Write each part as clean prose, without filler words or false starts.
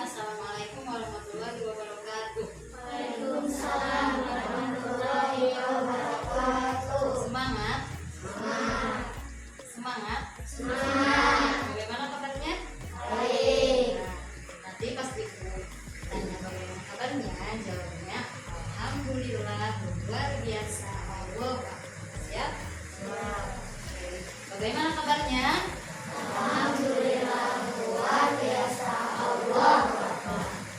Assalamualaikum warahmatullahi wabarakatuh. Waalaikumsalam warahmatullahi wabarakatuh. Semangat, Semangat, semangat. semangat. Bagaimana kabarnya? Baik. Nanti pas ditanya bagaimana kabarnya, jawabnya alhamdulillah luar biasa. Allah siap. Oke. Bagaimana kabarnya? Alhamdulillah luar biasa. Allah.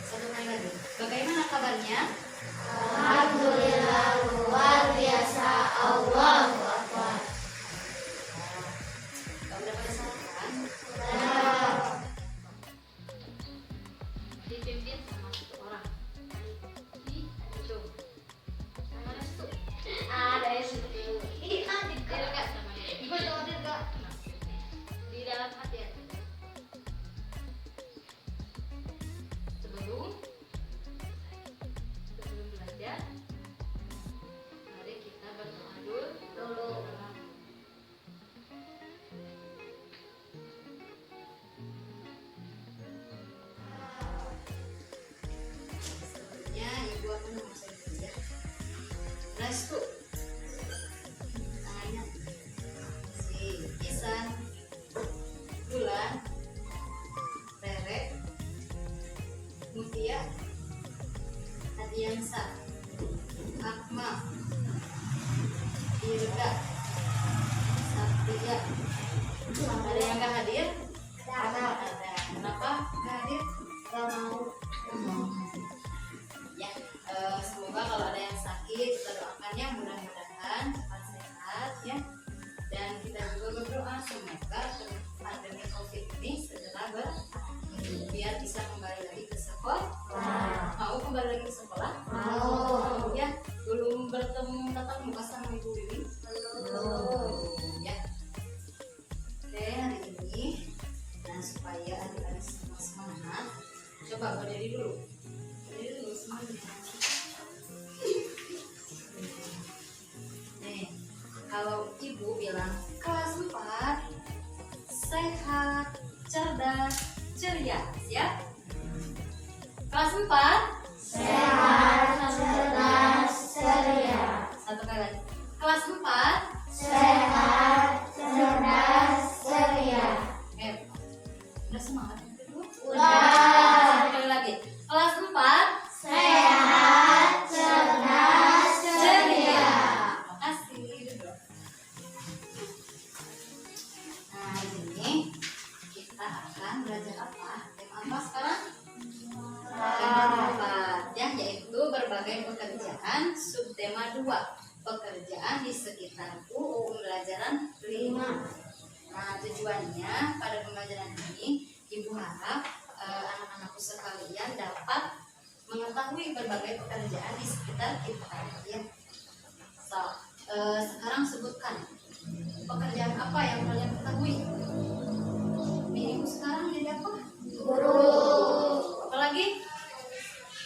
Satu kali lagi. Bagaimana kabarnya? Alhamdulillah luar biasa. Allah Akbar. Kamu udah pada sarapan? Dipimpin sama satu orang. Itu. Mana itu? Ada yang situ. Ini hadir nggak namanya? Ibu itu hadir nggak? Di dalam hati ya. Sebelum belajar, mari kita berdoa dulu. Sebelumnya ibu akan memasang ya. Restu. Tangannya si Isan, Bulan, Rere, Mutia, Adiansa, Akma, Irga, Satria. Ada yang nggak hadir? Ada. Kenapa nggak hadir? Gak mau. Ya, semoga kalau ada yang sakit kita doakannya mudah-mudahan cepat sehat ya. Dan kita juga berdoa semoga pandemi COVID ini segera berakhir biar bisa kembali lagi ke sekolah. Mau kembali lagi ke sekolah? Mau. Ya, belum bertemu tatap muka sama Ibu Wiwi? Ya. Oke, hari ini nah supaya adik-adik semua semangat, coba berdiri dulu. Berdiri dulu semuanya. Nih, kalau ibu bilang kelas 4 sehat, cerdas, ceria, siap? Kelas 4 Sehat, cerdas, ceria. satu kali lagi. Kelas 4 Sehat, cerdas, ceria. Udah semangat yang kedua? Udah. Satu kali lagi. Kelas 4 Sehat, cerdas, ceria. Makasih. Nah, hari ini kita akan belajar apa? Tema apa sekarang? Tema 4 ya, yaitu berbagai pekerjaan. Subtema 2, pekerjaan di sekitarku. Pembelajaran 5. Nah, tujuannya pada pembelajaran ini ibu harap anak-anakku sekalian dapat mengetahui berbagai pekerjaan di sekitar kita ya. Sekarang sebutkan pekerjaan apa yang kalian ketahui. Minimu sekarang jadi apa? Guru. Apalagi?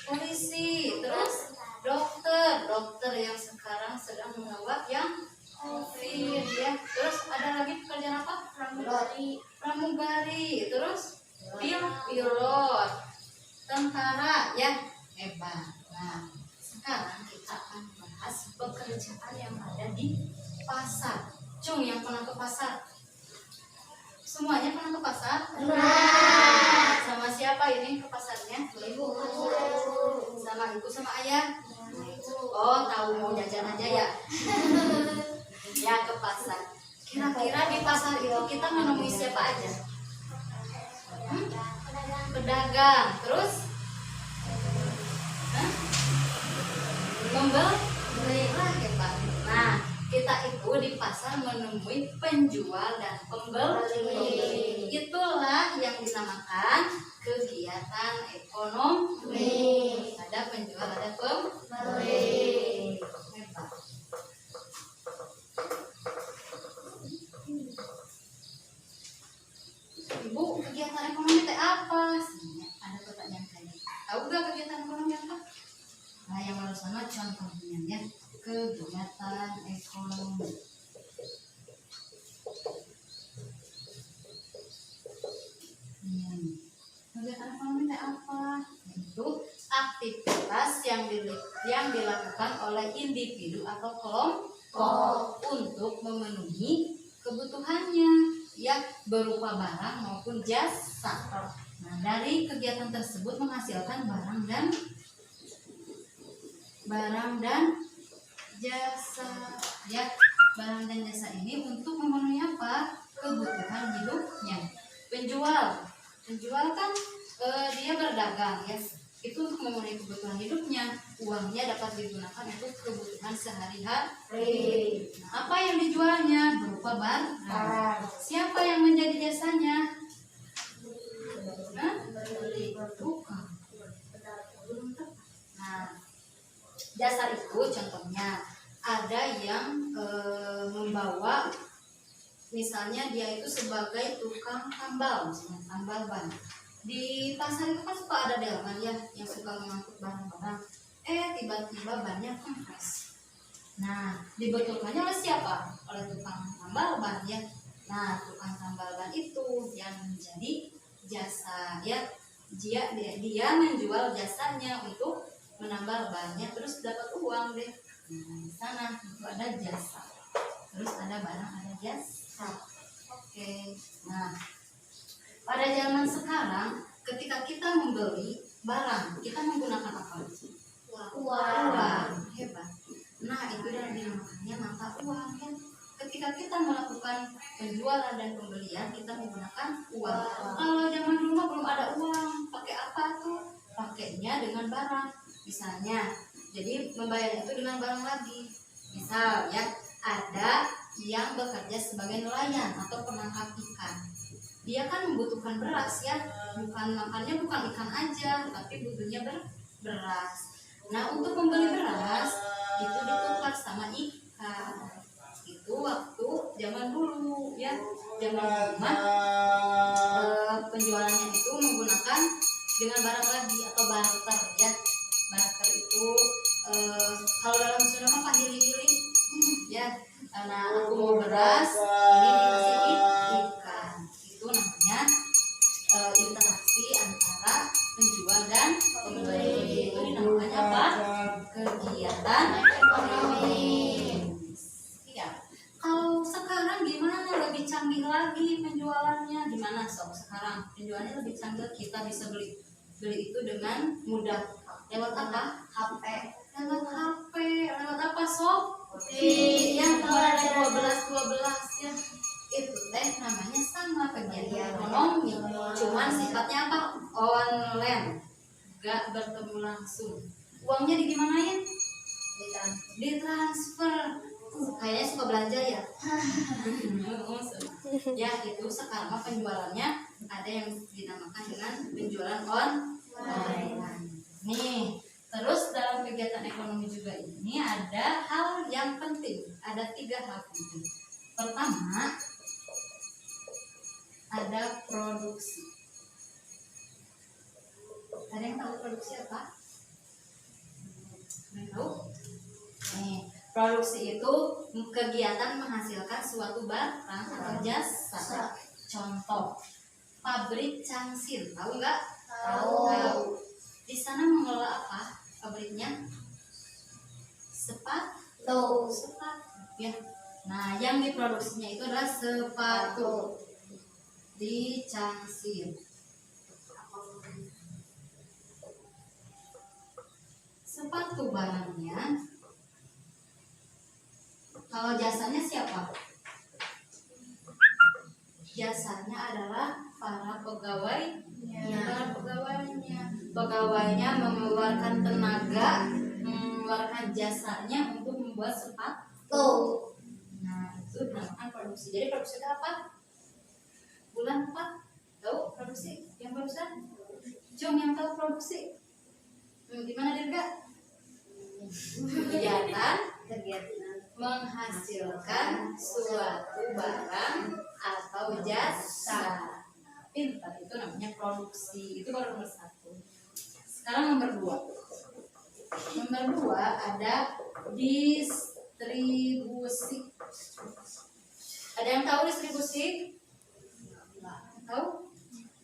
Polisi. Terus dokter yang sekarang sedang merawat yang COVID ya. Terus ada lagi pekerjaan apa? Pramugari. Terus pilot, tentara ya, hebat. Nah, sekarang kita akan bahas pekerjaan yang ada di pasar. Cung, yang pernah ke pasar? Semuanya pernah ke pasar? Pernah. Sama siapa ini ke pasarnya? Ibu. Sama ibu sama ayah? Oh, tahu mau jajan aja ya? Ya, ke pasar. Kira-kira di pasar itu kita menemui siapa aja? Pedagang. Terus? Membeli lagi Pak. Nah, kita itu di pasar menemui penjual dan pembeli. Itulah yang dinamakan kegiatan ekonomi. Ada penjual, ada pembeli. Hebat. Ibu, kegiatan ekonomi itu apa? Ada pertanyaan tadi. Tahu gak kegiatan ekonomi apa? Nah, yang harus sama contohnya ya. Kegiatan ekonomi. Kegiatan ekonomi itu apa? aktivitas yang dilakukan oleh individu atau kelompok untuk memenuhi kebutuhannya, ya, berupa barang maupun jasa. Nah, dari kegiatan tersebut menghasilkan barang dan jasa, ya. Barang dan jasa ini untuk memenuhi apa? Kebutuhan hidupnya. Penjual kan dia berdagang, ya. Itu untuk memenuhi kebutuhan hidupnya. Uangnya dapat digunakan untuk kebutuhan sehari-hari. Nah, apa yang dijualnya? Berupa barang. Siapa yang menjadi jasanya? Bukan. Nah, jasa itu contohnya ada yang membawa, misalnya dia itu sebagai tukang tambal, misalnya tambal ban. Di pasar itu kan suka ada delman, ya, yang suka mengangkut barang-barang. Tiba-tiba bannya kempes. Nah, dibetulkannya oleh siapa? Oleh tukang tambal ban, ya. Nah, tukang tambal ban itu yang menjadi jasa, ya. Dia menjual jasanya untuk menambal bannya, terus dapat uang deh. Nah, di sana itu ada jasa. Terus ada barang, ada jasa. Oke. Nah, pada zaman sekarang ketika kita membeli barang, kita menggunakan apa? Uang. Hebat. Nah, itu yang dinamakannya mata uang, kan? Ketika kita melakukan penjualan dan pembelian, kita menggunakan uang. Kalau zaman dulu belum ada uang, pakai apa tuh? Pakainya dengan barang. Misalnya, jadi membayar itu dengan barang lagi. Misal, ya, ada yang bekerja sebagai nelayan atau penangkap ikan. Dia kan membutuhkan beras, ya, makannya bukan ikan aja, tapi butuhnya beras. Nah, untuk membeli beras itu ditukar sama ikan. Itu waktu zaman dulu, ya, zaman dulu penjualannya itu menggunakan dengan barang lagi atau barter, ya. Barter itu kalau dalam Sunda mah panggil-giling, ya. Karena aku mau beras, ini dikasih ikan. Itu namanya interaksi antara penjual dan pembeli. Itu dinamakan apa? Kegiatan ekonomi. Ya. Kalau sekarang gimana? Lebih canggih lagi penjualannya. Gimana sob? Sekarang penjualannya lebih canggih. Kita bisa beli itu dengan mudah. Lewat apa? HP. Lewat HP. Lewat apa sob? Yang ada 12 ya. Itu teh namanya sama kegiatan ekonomi. Cuman sifatnya apa? Online. Gak bertemu langsung. Uangnya digimanain? Ditransfer. Kayaknya suka belanja, ya. Ya, itu sekarang penjualannya ada yang dinamakan dengan penjualan online. Nih, terus dalam kegiatan ekonomi juga ini ada hal yang penting. Ada 3 hal penting. Pertama, ada produksi. Ada yang tahu produksi apa? Tahu? Nih, produksi itu kegiatan menghasilkan suatu barang atau jasa. Contoh, pabrik Cangsil, tahu nggak? Tahu. Di sana mengelola apa pabriknya? Sepatu, ya. Nah, yang diproduksinya itu adalah sepatu di Cangsil. Sepatu barangnya. Kalau jasanya siapa? Jasanya adalah para pegawai. Para pegawainya. Pegawainya mengeluarkan tenaga, mengeluarkan jasanya untuk membuat sepatu. Nah, itu dinamakan produksi. Jadi produksi itu apa? Bulan apa? Tahu produksi? Yang barusan? Jom yang tahu produksi? Gimana Dirga? Kegiatan menghasilkan suatu barang atau jasa. Pintar, itu namanya produksi. Itu baru nomor 1. Sekarang nomor 2. Nomor 2 ada distribusi. Ada yang tahu distribusi? Tahu?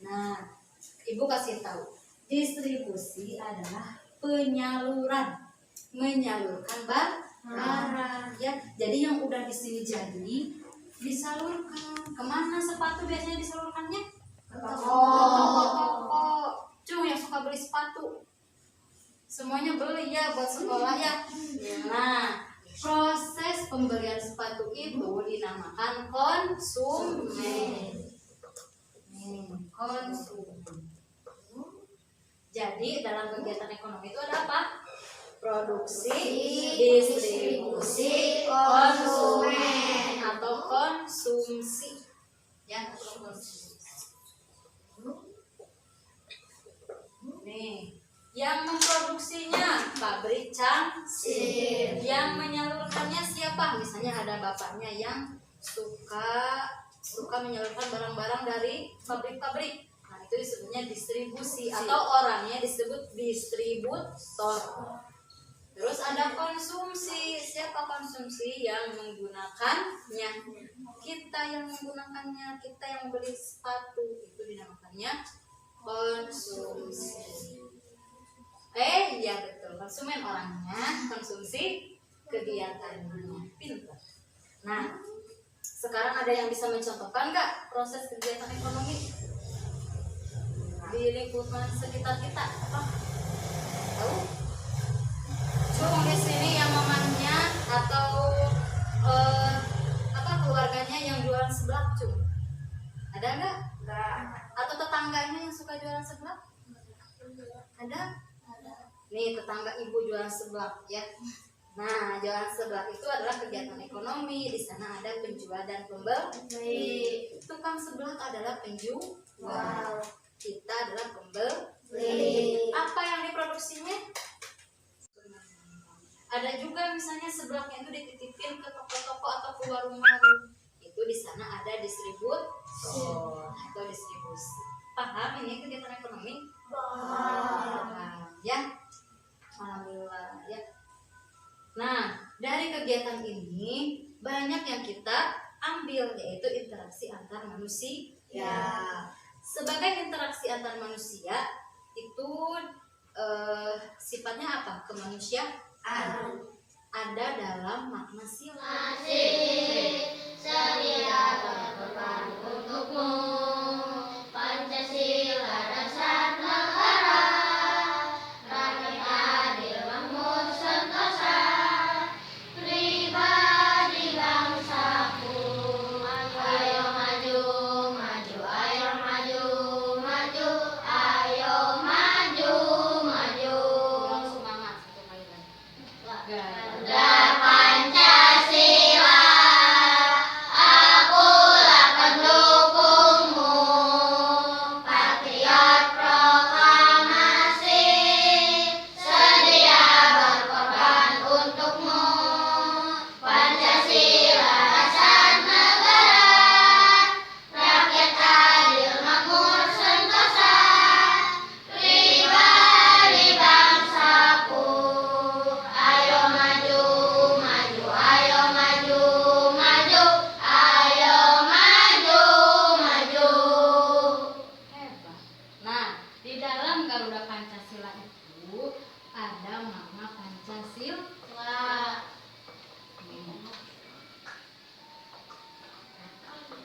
Nah, Ibu kasih tahu. Distribusi adalah penyaluran, menyalurkan barang. Ya, jadi yang udah di sini jadi disalurkan. Kemana sepatu biasanya disalurkannya? Ke toko-toko. Cung yang suka beli sepatu, semuanya beli ya buat sekolah ya. Nah, proses pembelian sepatu itu dinamakan konsumen. Konsumen. Jadi dalam kegiatan ekonomi itu ada apa? Produksi, distribusi, konsumen atau konsumsi. Ya, atau konsumsi. Nih, yang memproduksinya pabrik cangkir, yang menyalurkannya siapa? Misalnya ada bapaknya yang suka menyalurkan barang-barang dari pabrik-pabrik. Nah, itu disebutnya distribusi atau orangnya disebut distributor. Terus ada konsumsi. Siapa konsumsi? Yang menggunakannya. Kita yang menggunakannya, kita yang beli sepatu, itu dinamakannya konsumsi. Ya betul, konsumen orangnya, konsumsi kegiatannya. Pintar. Nah, sekarang ada yang bisa mencontohkan nggak proses kegiatan ekonomi di lingkungan sekitar kita? Apa? Tahu? Cung di sini yang mamanya atau keluarganya yang jualan seblak, Cung. Ada nggak? Atau tetangganya yang suka jualan seblak? Ada? Nih, tetangga ibu jualan seblak ya. Nah, jualan seblak itu adalah kegiatan ekonomi. Di sana ada penjual dan pembeli. Tukang seblak adalah penjual. Kita adalah pembeli. Apa yang diproduksinya? Ada juga misalnya seblaknya itu dititipin ke toko-toko atau ke warung-warung. Itu di sana ada distributor atau distribusi. Paham ini kegiatan ekonomi? Paham. Ya. Alhamdulillah ya. Nah, dari kegiatan ini banyak yang kita ambil, yaitu interaksi antar manusia. Sebagai interaksi antar manusia itu sifatnya apa? Kemanusiaan. Ada dalam makna sila. Sedia berkorban untukmu, Pancasila dasar negara, rakyat adil makmur sentosa, pribadi bangsaku. Ayo maju, maju, ayo maju, maju, ayo maju, maju. Semangat satu kali lagi. Garuda Pancasila, akulah pendukungmu, patriot proklamasi, sedia berkorban untukmu, Pancasila dasar negara, rakyat adil makmur sentosa, pribadi bangsaku. Ayo maju, maju, ayo maju, maju, ayo maju, maju. Hebat. Nah, di dalam Garuda Pancasila itu ada makna Pancasila.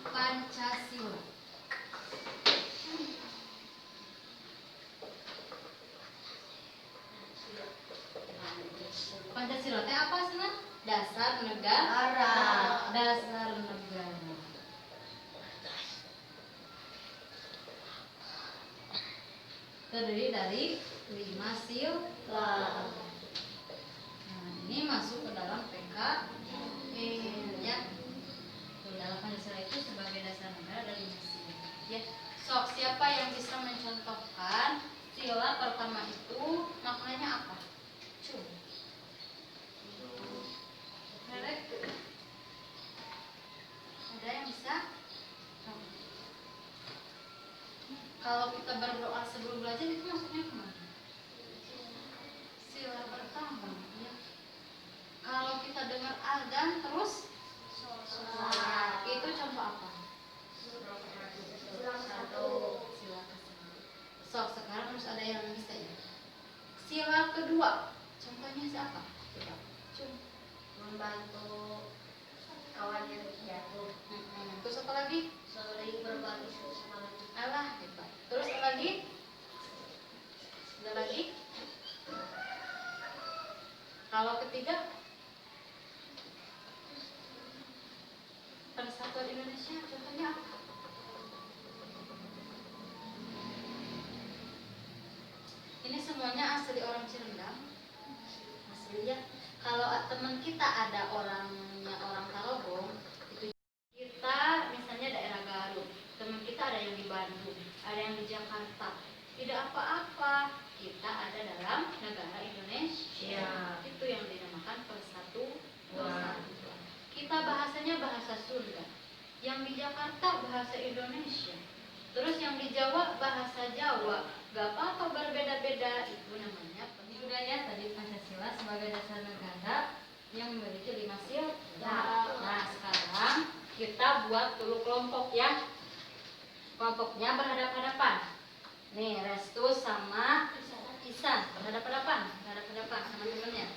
Pancasila. Pancasila teh apa sih? Dasar negara. Dasar negara. Terdiri dari 5 sila. Nah, ini masuk ke dalam PKN ya. Dalam Pancasila itu sebagai dasar negara ada 5 sila. Ya, sok siapa yang bisa mencontohkan sila pertama itu maknanya apa? Coba. Ada yang bisa? Kalau kita berdoa sebelum belajar itu maksudnya kemana? Sila pertama ya. Kalau kita dengar azan terus itu contoh apa? Sila ke-1. Sok sekarang harus ada yang bisa sila kedua, contohnya siapa? Coba. Membantu kawan yang jatuh. Terus apa lagi? Saling berbagi semangat. Alah, hebat. Terus apa lagi? Ada lagi? Kalau ketiga, Persatuan Indonesia, contohnya apa? Ini semuanya asli orang Cirendang. Asli ya. Kalau teman kita ada orangnya orang Tarogong, itu kita misalnya daerah Garut, teman kita ada yang di Bandung, ada yang di Jakarta. Tidak apa-apa, kita ada dalam negara Indonesia. Itu yang dinamakan persatuan. Kita bahasanya bahasa Sunda, yang di Jakarta bahasa Indonesia, terus yang di Jawa bahasa Jawa. Gak apa-apa berbeda-beda, itu namanya budaya. Tadi Pancasila sebagai dasar negara yang memiliki 5 sila. Nah sekarang kita buat dulu kelompok ya. Kelompoknya berhadapan-hadapan. Nih Restu sama Isan berhadapan-hadapan sama temennya.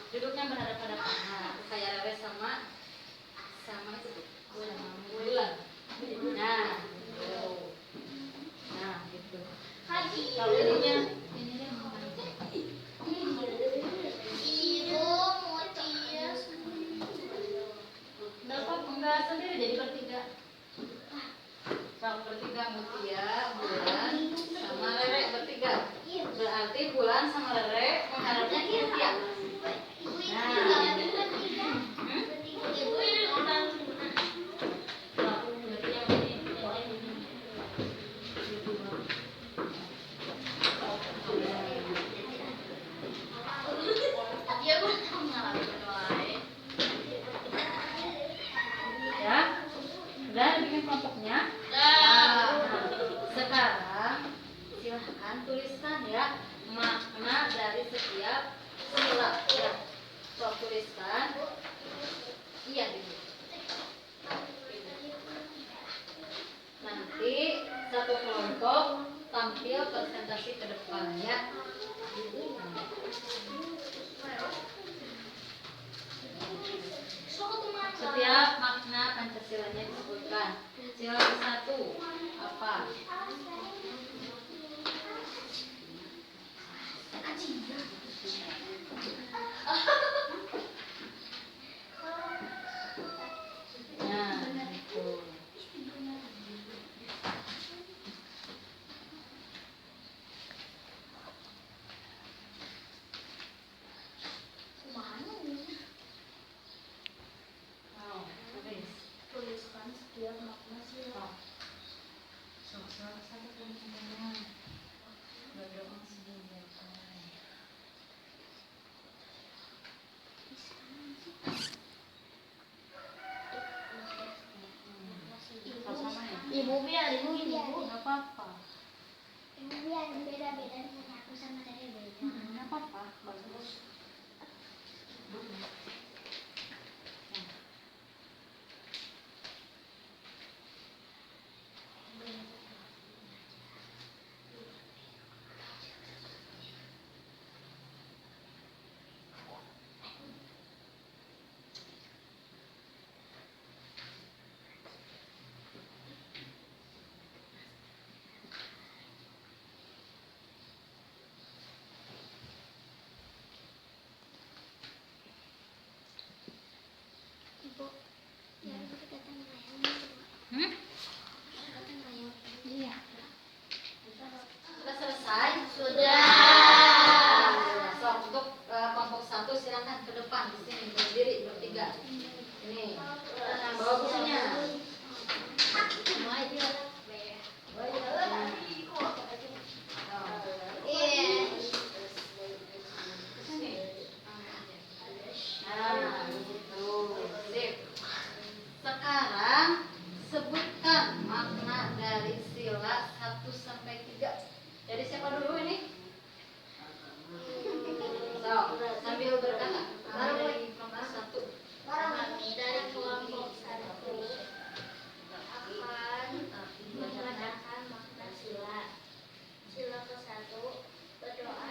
Duduknya berhadapan-hadapan. Nah kayak Rere sama itu tuh, sama Bulan. Nah tuh. Nah gitu. Kalau ininya enggak sendiri, jadi bertiga. Kalau bertiga Mutia, Bulan, sama Rere bertiga. Berarti Bulan sama Rere mengharapnya Mutia. Udah bikin kelompoknya? Nah, sekarang silahkan tuliskan ya makna dari setiap sila ya. Coba tuliskan. Iya gitu. Nanti satu kelompok tampil presentasi ke depan ya. Setiap makna Pancasilanya disebutkan. Sila ke-1 apa? Nah, itu. Tuliskan setiap makna sila. Ibu biar ibu. Nggak apa-apa. Ibu biar beda-beda dengan aku sama saya beda. Nggak apa-apa, bagus. Ibu, ya ibu kata ngayang. Kata ngayang. Iya. Sudah selesai? Sudah. So, untuk kelompok 1 silakan ke depan di sini berdiri bertiga. Ini bawa bukunya. Nah, gitu. Sip. Sekarang sebutkan makna dari sila 1 sampai 3. Jadi siapa dulu ini? So, sambil berkata. Dari kelompok 1. Kami dari kelompok 1 akan mengatakan makna sila. Sila ke-1 berdoa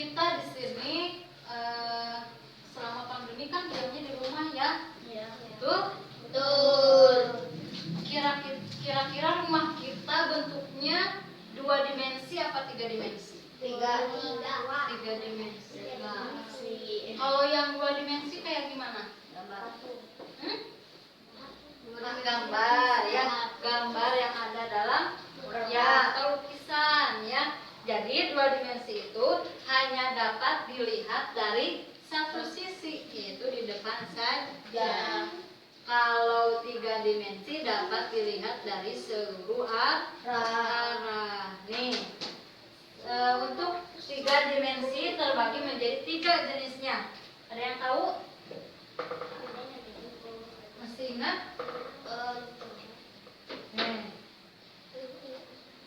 kita di sini selama pandemi kan diamnya di rumah ya. Iya. Betul? Betul. Kira-kira rumah kita bentuknya 2 dimensi apa 3 dimensi? 3 3 dimensi. Nah, kalau yang 2 dimensi kayak gimana? Hmm? Gambar ya, gambar yang ada dalam ya atau lukisan ya. Jadi 2 dimensi itu hanya dapat dilihat dari satu sisi, yaitu di depan saja. Kalau 3 dimensi dapat dilihat dari seluruh arah. Nih, untuk 3 dimensi terbagi menjadi 3 jenisnya. Ada yang tahu? Masih ingat? Nih,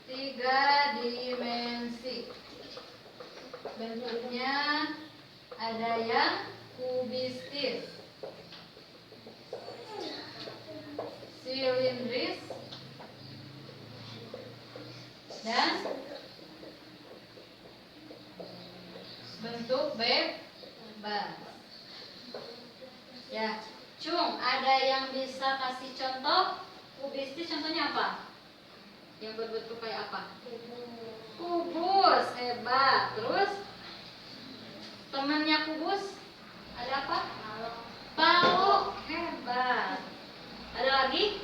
3 dimensi. Bentuknya ada yang kubistis, silindris, dan bentuk bebas. Ya, Cung, ada yang bisa kasih contoh? Kubistis contohnya apa? Yang berbentuk kayak apa? Kubus, hebat. Terus temannya kubus ada apa? Balok, hebat. Ada lagi?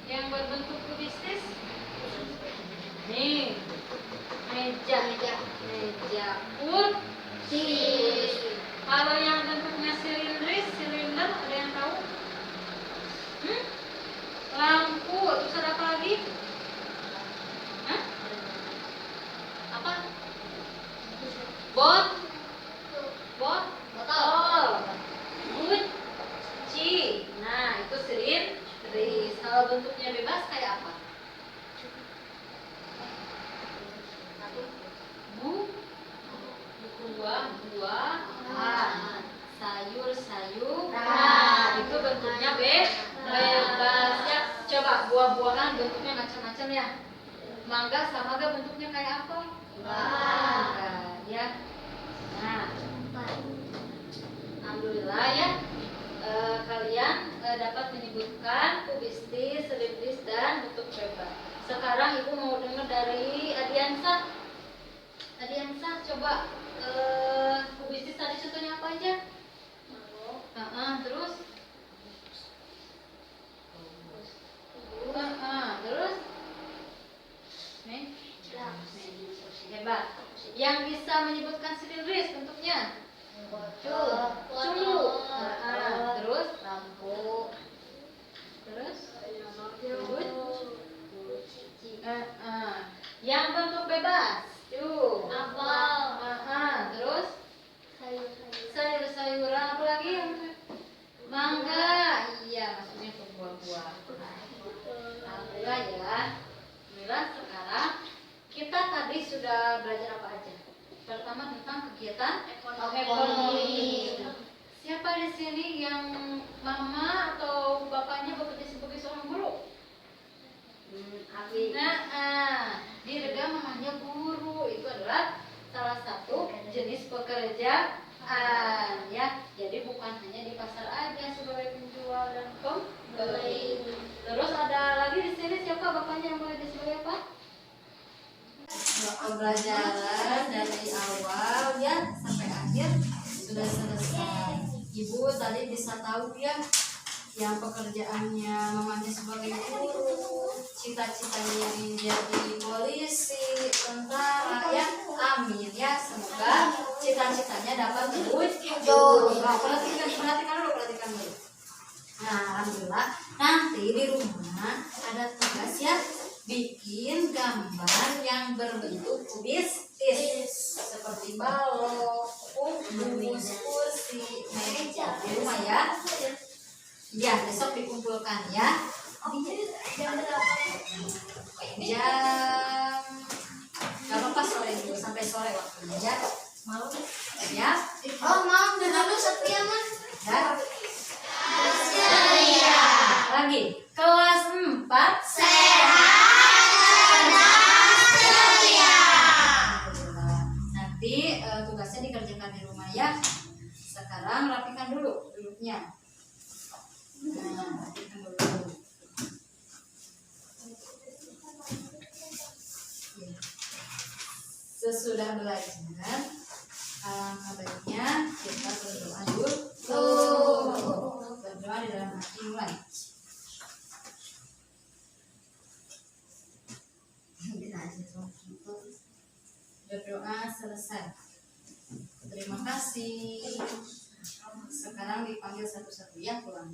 Yang berbentuk kubistis? Nih, meja. Kursi. Kalau yang bentuknya silinder, ada yang tahu? Lampu. Terus ada apa lagi? Hah? Apa? Botol. Guci. Nah, itu silindris. Kalau bentuknya bebas kayak apa? Buah-buahan, sayur-sayuran, itu bentuknya bebas ya. Coba buah-buahan bentuknya macam-macam ya. Mangga sama mangga bentuknya kayak apa? Mangga ya. Nah, alhamdulillah ya, kalian dapat menyebutkan kubistis, silindris, dan bentuk bebas. Sekarang ibu mau dengar dari Adiansa. Adiansa, coba kubistis tadi contohnya apa aja? Terus? Terus? Nih? Hebat. Yang bisa menyebutkan silindris bentuknya? Culu. Terus? Lampu. Terus? Yang bentuk bebas? Apel. Terus? Sayur-sayuran. Apa lagi? Mangga. Iya, maksudnya ke buah-buah. Alhamdulillah ya. Alhamdulillah sekarang kita tadi sudah belajar apa aja? Pertama tentang kegiatan ekonomi. Siapa di sini yang mama atau bapaknya bekerja sebagai seorang guru? Di Rega mamanya guru. Itu adalah salah satu jenis pekerjaan ya. Jadi bukan hanya di pasar aja sebagai penjual dan pembeli. Terus ada lagi di sini siapa bapaknya yang bekerja sebagai apa? Pembelajaran dari awal ya sampai akhir sudah selesai. Ibu tadi bisa tahu ya yang pekerjaannya mamanya sebagai guru, cita-citanya ingin jadi polisi, tentara ya. Amin ya, semoga cita-citanya dapat terwujud. Perhatikan dulu. Nah, alhamdulillah nanti di rumah ada tugas ya, bikin gambar yang berbentuk kubistis seperti balok, kubus, kursi, meja di rumah ya. Ya, besok dikumpulkan ya. Jam gak apa-apa sore dulu, sampai sore waktunya ya. Mau ya? Oh mau, dan lalu setia mah ya. Lagi kelas 4 sehat, cerdas, ceria. Sekarang rapikan dulu duduknya. Nah, rapikan dulu. Ya. Sesudah belajar, alangkah baiknya kita berdoa dulu. Berdoa di dalam hati mulai. Berdoa selesai. Terima kasih. Sekarang dipanggil satu-satu ya pulang.